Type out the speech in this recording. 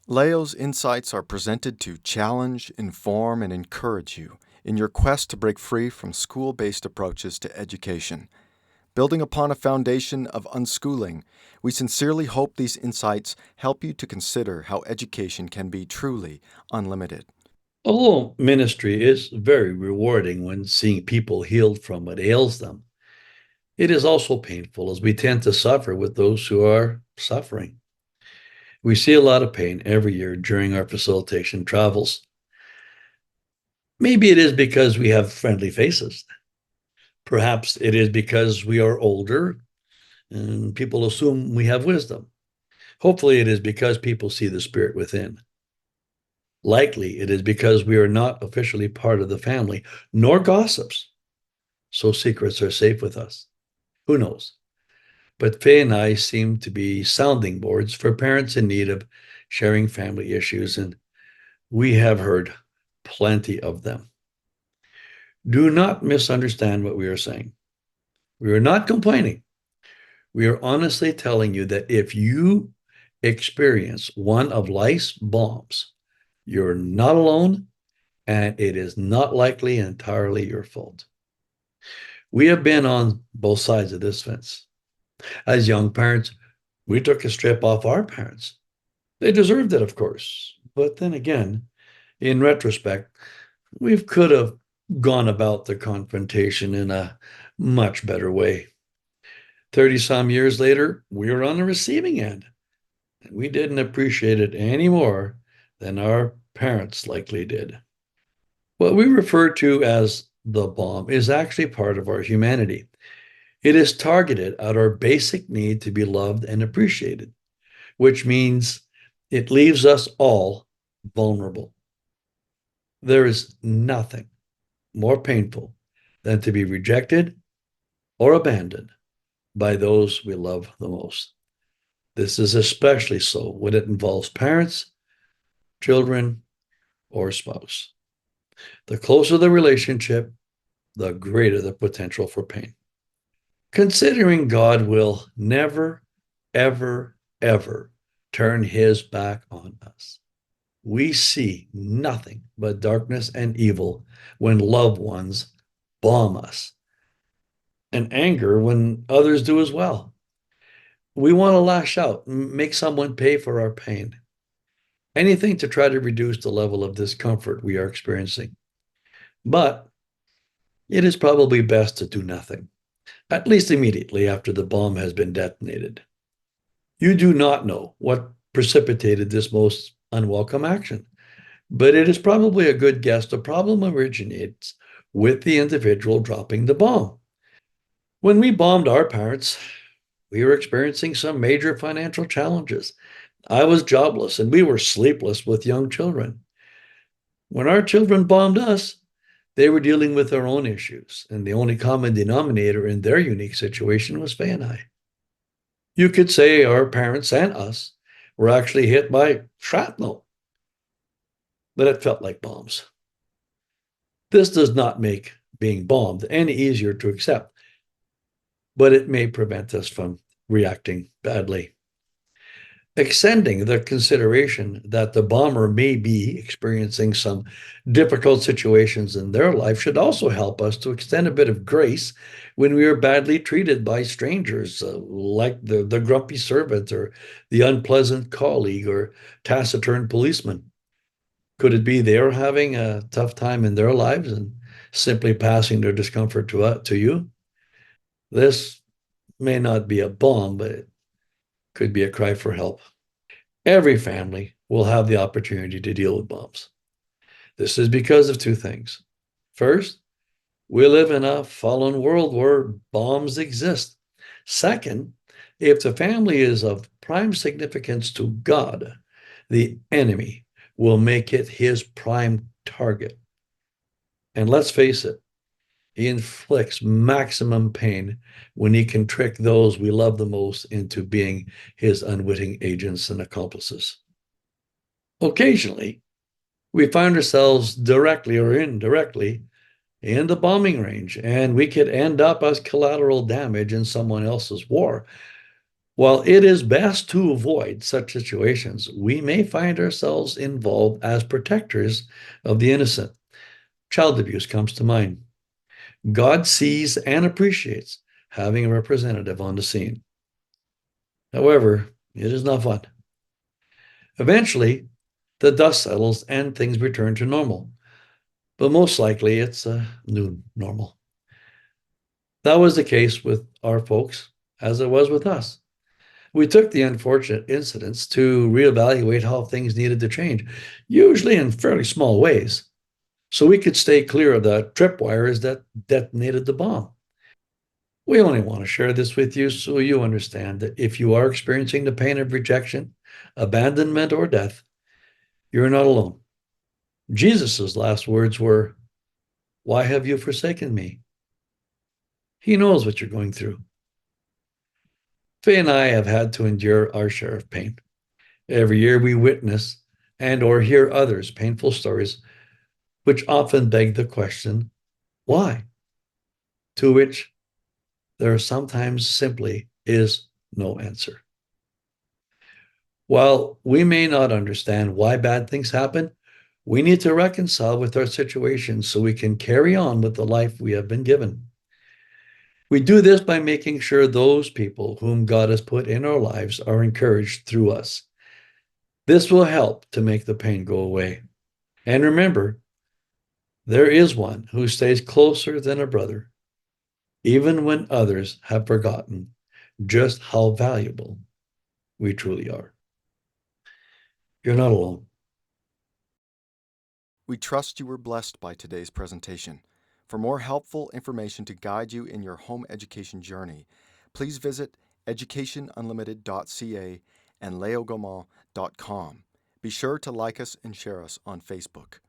Leo's insights are presented to challenge, inform, and encourage you in your quest to break free from school-based approaches to education. Building upon a foundation of unschooling, we sincerely hope these insights help you to consider how education can be truly unlimited. Although ministry is very rewarding when seeing people healed from what ails them, it is also painful as we tend to suffer with those who are suffering. We see a lot of pain every year during our facilitation travels. Maybe it is because we have friendly faces. Perhaps it is because we are older and people assume we have wisdom. Hopefully, it is because people see the spirit within. Likely, it is because we are not officially part of the family, nor gossips, so secrets are safe with us. Who knows? But Faye and I seem to be sounding boards for parents in need of sharing family issues, and we have heard plenty of them. Do not misunderstand what we are saying. We are not complaining. We are honestly telling you that if you experience one of life's bombs, you're not alone, and it is not likely entirely your fault. We have been on both sides of this fence. As young parents, we took a strip off our parents. They deserved it, of course. But then again, in retrospect, we could have gone about the confrontation in a much better way. 30 some years later, we were on the receiving end. And we didn't appreciate it any more than our parents likely did. What we refer to as the bomb is actually part of our humanity. It is targeted at our basic need to be loved and appreciated, which means it leaves us all vulnerable. There is nothing more painful than to be rejected or abandoned by those we love the most. This is especially so when it involves parents, children, or spouse. The closer the relationship, the greater the potential for pain. Considering God will never, ever, ever turn his back on us, we see nothing but darkness and evil when loved ones bomb us, and anger when others do as well. We want to lash out, make someone pay for our pain, anything to try to reduce the level of discomfort we are experiencing. But it is probably best to do nothing, at least immediately after the bomb has been detonated. You do not know what precipitated this most unwelcome action, but it is probably a good guess the problem originates with the individual dropping the bomb. When we bombed our parents, we were experiencing some major financial challenges. I was jobless and we were sleepless with young children. When our children bombed us, they were dealing with their own issues, and the only common denominator in their unique situation was Faye and I. You could say our parents and us were actually hit by shrapnel, but it felt like bombs. This does not make being bombed any easier to accept, but it may prevent us from reacting badly. Extending the consideration that the bomber may be experiencing some difficult situations in their life should also help us to extend a bit of grace when we are badly treated by strangers, like the grumpy servant or the unpleasant colleague or taciturn policeman. Could it be they're having a tough time in their lives and simply passing their discomfort to you? This may not be a bomb, but it could be a cry for help. Every family will have the opportunity to deal with bombs. This is because of two things. First, we live in a fallen world where bombs exist. Second, if the family is of prime significance to God, the enemy will make it his prime target. And let's face it, he inflicts maximum pain when he can trick those we love the most into being his unwitting agents and accomplices. Occasionally, we find ourselves directly or indirectly in the bombing range, and we could end up as collateral damage in someone else's war. While it is best to avoid such situations, we may find ourselves involved as protectors of the innocent. Child abuse comes to mind. God sees and appreciates having a representative on the scene. However, it is not fun. Eventually, the dust settles and things return to normal, but most likely it's a new normal. That was the case with our folks, as it was with us. We took the unfortunate incidents to reevaluate how things needed to change, usually in fairly small ways, so we could stay clear of the tripwires that detonated the bomb. We only want to share this with you so you understand that if you are experiencing the pain of rejection, abandonment, or death, you're not alone. Jesus' last words were, "Why have you forsaken me?" He knows what you're going through. Faye and I have had to endure our share of pain. Every year we witness and or hear others' painful stories, which often beg the question, why? To which there sometimes simply is no answer. While we may not understand why bad things happen, we need to reconcile with our situation so we can carry on with the life we have been given. We do this by making sure those people whom God has put in our lives are encouraged through us. This will help to make the pain go away. And remember, there is one who stays closer than a brother, even when others have forgotten just how valuable we truly are. You're not alone. We trust you were blessed by today's presentation. For more helpful information to guide you in your home education journey, please visit educationunlimited.ca and leogaumont.com. Be sure to like us and share us on Facebook.